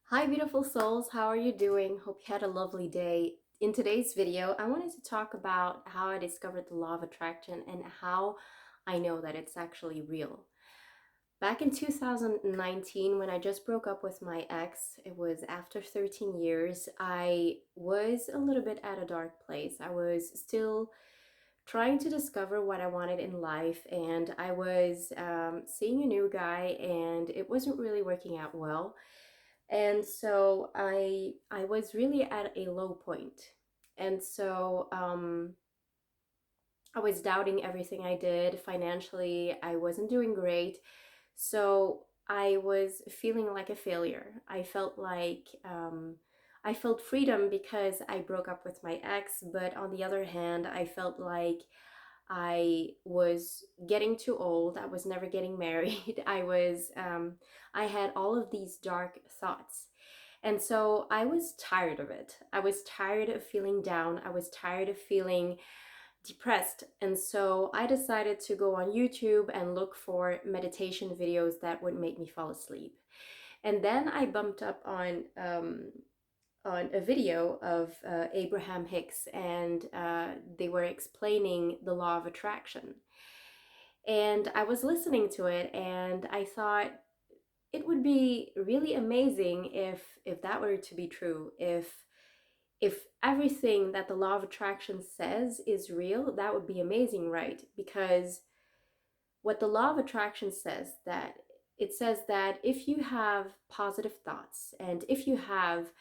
Hi, beautiful souls. How are you doing? Hope you had a lovely day. In today's video, I wanted to talk about how I discovered the law of attraction and how I know that it's actually real. Back in 2019, when I just broke up with my ex, it was after 13 years, I was a little bit at a dark place. I was still trying to discover what I wanted in life, and I was seeing a new guy, and it wasn't really working out well. And so I was really at a low point. And so I was doubting everything I did. Financially, I wasn't doing great. So I was feeling like a failure. I felt freedom because I broke up with my ex, but on the other hand, I felt like I was getting too old. I was never getting married. I had all of these dark thoughts. And so I was tired of it. I was tired of feeling down. I was tired of feeling depressed. And so I decided to go on YouTube and look for meditation videos that would make me fall asleep. And then I bumped up on a video of Abraham Hicks, and they were explaining the law of attraction. And I was listening to it, and I thought it would be really amazing if that were to be true. If everything that the law of attraction says is real, that would be amazing, right? Because what the law of attraction says, that it says that if you have positive thoughts and if you have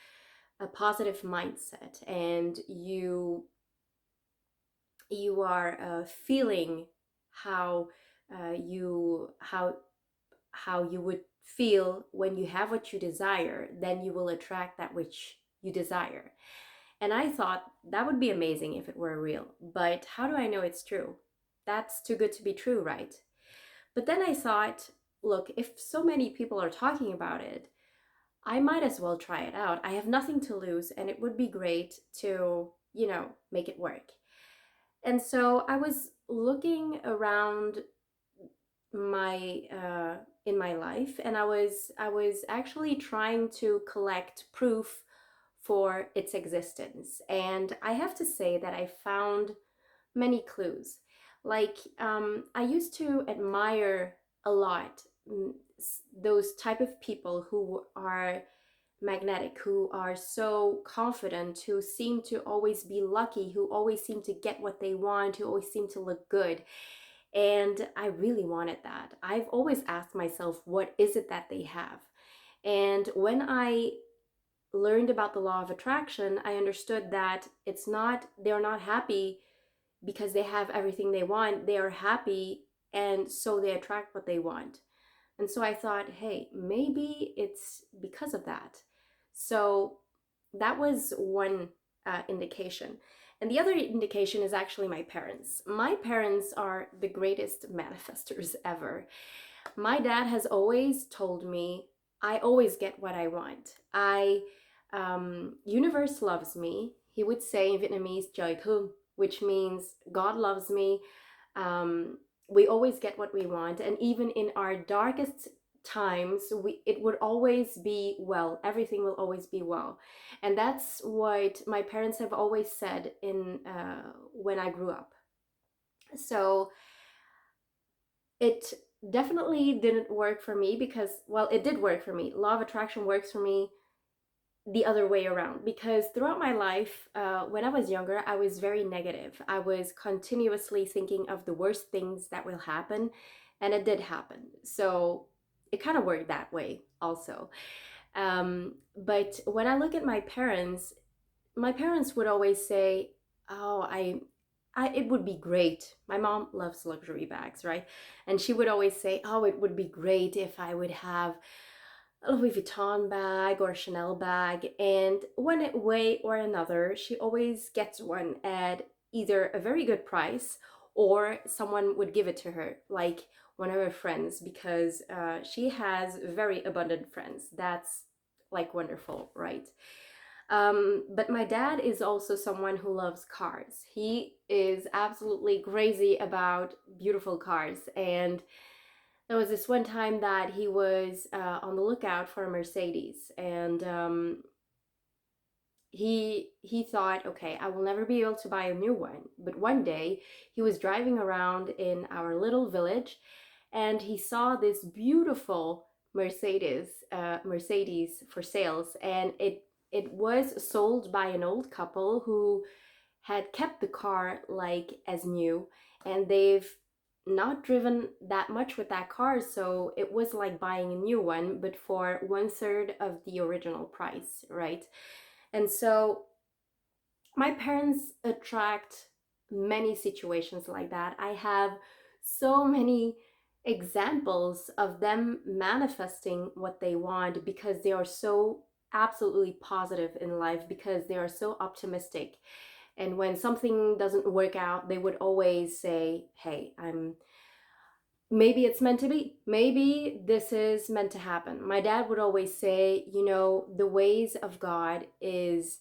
a positive mindset and you are feeling how how you would feel when you have what you desire, then you will attract that which you desire. And I thought that would be amazing if it were real, but how do I know it's true? That's too good to be true, right? But then I thought, look, if so many people are talking about it, I might as well try it out. I have nothing to lose, and it would be great to, make it work. And so I was looking around my in my life, and I was actually trying to collect proof for its existence. And I have to say that I found many clues. Like, I used to admire a lot those type of people who are magnetic, who are so confident, who seem to always be lucky, who always seem to get what they want, who always seem to look good. And I really wanted that. I've always asked myself, what is it that they have? And when I learned about the law of attraction, I understood that they're not happy because they have everything they want. They are happy, and so they attract what they want. And so I thought, hey, maybe it's because of that. So that was one indication. And the other indication is actually my parents. My parents are the greatest manifestors ever. My dad has always told me, I always get what I want. Universe loves me. He would say in Vietnamese, trời thương, which means God loves me. Um, we always get what we want, and even in our darkest times, it would always be well. Everything will always be well, and that's what my parents have always said in when I grew up. So it definitely didn't work for me because, well, it did work for me. Law of attraction works for me the other way around, because throughout my life, when I was younger, I was very negative. I was continuously thinking of the worst things that will happen, and it did happen. So it kind of worked that way also. But when I look at my parents would always say, oh, it would be great. My mom loves luxury bags, right? And she would always say, oh, it would be great if I would have a Louis Vuitton bag or Chanel bag. And one way or another, she always gets one at either a very good price, or someone would give it to her, like one of her friends, because she has very abundant friends. That's like wonderful, right? But my dad is also someone who loves cars. He is absolutely crazy about beautiful cars. And There was this one time that he was on the lookout for a Mercedes, and he thought, okay, I will never be able to buy a new one. But one day he was driving around in our little village, and he saw this beautiful Mercedes for sales, and it was sold by an old couple who had kept the car like as new, and they've not driven that much with that car, so it was like buying a new one, but for one third of the original price, right? And so my parents attract many situations like that. I have so many examples of them manifesting what they want because they are so absolutely positive in life, because they are so optimistic. And when something doesn't work out, they would always say, hey, I'm maybe it's meant to be. Maybe this is meant to happen. My dad would always say, the ways of God is,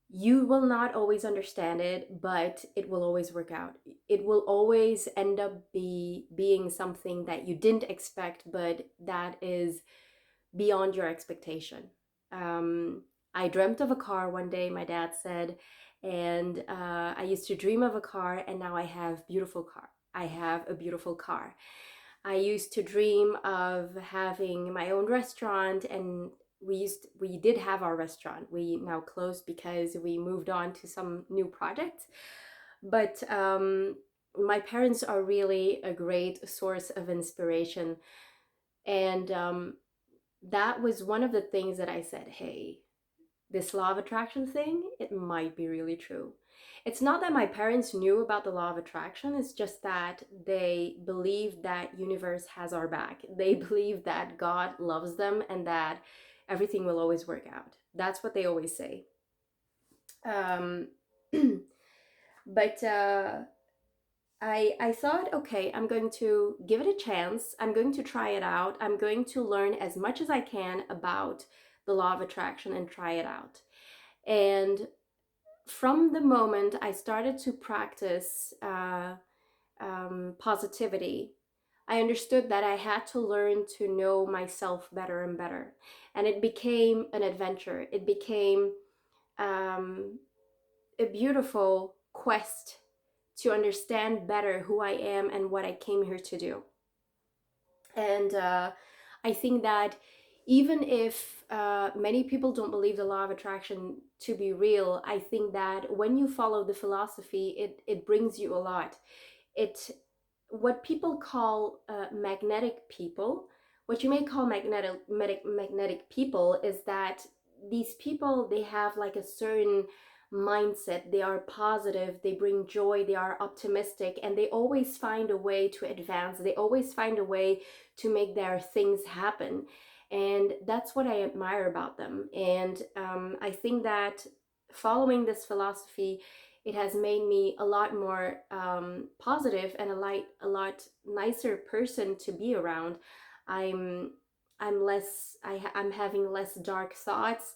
you will not always understand it, but it will always work out. It will always end up being something that you didn't expect, but that is beyond your expectation. I dreamt of a car one day, my dad said, and I used to dream of a car, and now I have beautiful car. I have a beautiful car. I used to dream of having my own restaurant, and we did have our restaurant. We now closed because we moved on to some new projects. But my parents are really a great source of inspiration, and that was one of the things that I said, hey, this law of attraction thing, it might be really true. It's not that my parents knew about the law of attraction, it's just that they believe that universe has our back. They believe that God loves them and that everything will always work out. That's what they always say. Um, but I thought, okay, I'm going to give it a chance. I'm going to try it out. I'm going to learn as much as I can about the law of attraction and try it out. And from the moment I started to practice positivity, I understood that I had to learn to know myself better and better. And it became an adventure. It became um, a beautiful quest to understand better who I am and what I came here to do. And I think that even if many people don't believe the law of attraction to be real, I think that when you follow the philosophy, it brings you a lot. It What people call magnetic people, what you may call magnetic people, is that these people, they have like a certain mindset. They are positive, they bring joy, they are optimistic, and they always find a way to advance. They always find a way to make their things happen, and that's what I admire about them. And I think that following this philosophy, it has made me a lot more positive and a lot nicer person to be around. I'm I'm having less dark thoughts,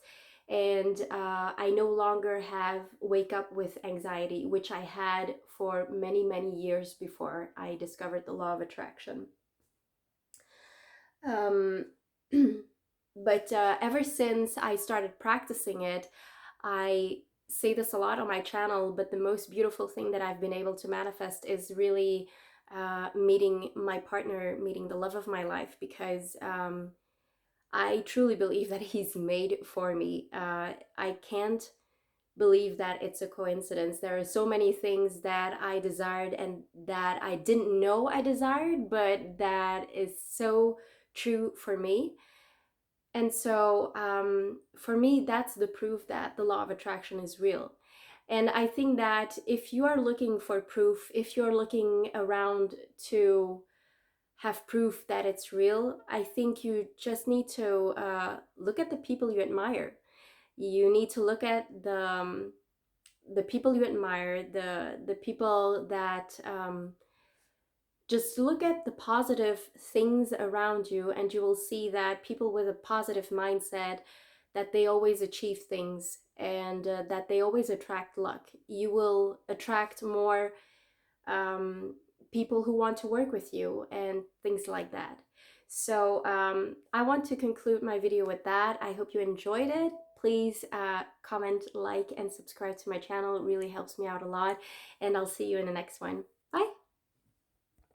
and I no longer have wake up with anxiety, which I had for many years before I discovered the law of attraction. Um, but ever since I started practicing it, I say this a lot on my channel, but the most beautiful thing that I've been able to manifest is really meeting my partner, meeting the love of my life, because I truly believe that he's made for me. I can't believe that it's a coincidence. There are so many things that I desired and that I didn't know I desired, but that is so true for me. And so for me, that's the proof that the law of attraction is real. And I think that if you are looking for proof, if you're looking around to have proof that it's real, I think you just need to look at the people you admire. You need to look at the people you admire, the people that just look at the positive things around you, and you will see that people with a positive mindset, that they always achieve things, and that they always attract luck. You will attract more um, people who want to work with you and things like that. So I want to conclude my video with that. I hope you enjoyed it. Please comment, like, and subscribe to my channel. It really helps me out a lot. And I'll see you in the next one.